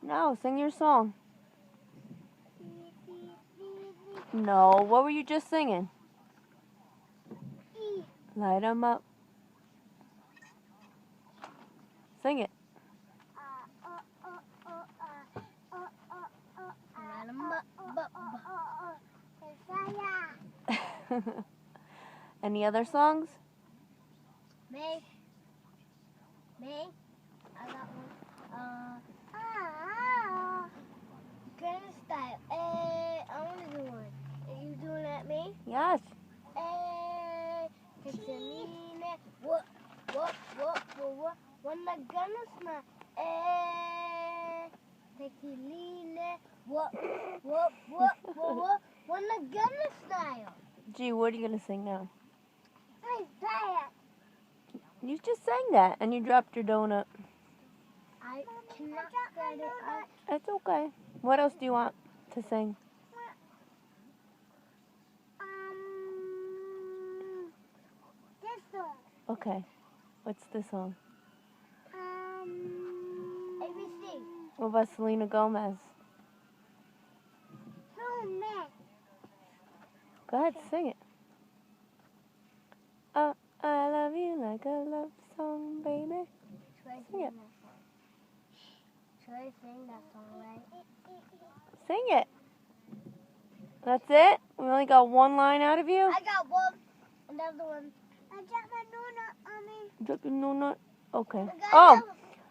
No, sing your song. No, what were you just singing? Light 'em up. Sing it. Any other songs? Me. I got one. Gangnam Style. I want to do one. Are you doing at me? Yes. What? When the Gangnam Style. What? When the Gangnam Style. Gee, what are you going to sing now? I that. You just sang that and you dropped your donut. I cannot get it up. It's okay. What else do you want to sing? This song. Okay. What's the song? ABC. What about Selena Gomez? Oh, man. Go ahead, sing it. Oh, I love you like a love song, baby. Sing it. Should I sing that song right? Sing it. That's it? We only got one line out of you? I got one. Another one. I got my donut, Mommy. Drop your donut. Okay. Oh,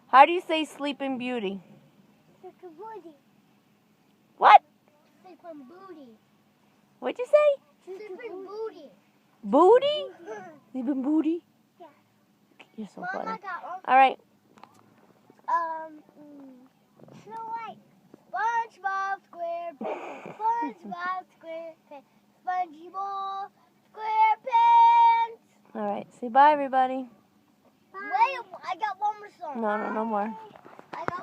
how do you say Sleeping Beauty? Sleeping booty. What? Sleeping booty. What'd you say? Sleeping booty. Booty? Sleeping booty? Yeah. You're so Mom, funny. I got one. All right. Snow White. SpongeBob SquarePants. SpongeBob SquarePants. SpongeBob SquarePants. All right. Say bye, everybody. Wait, I got one more song. No more. I got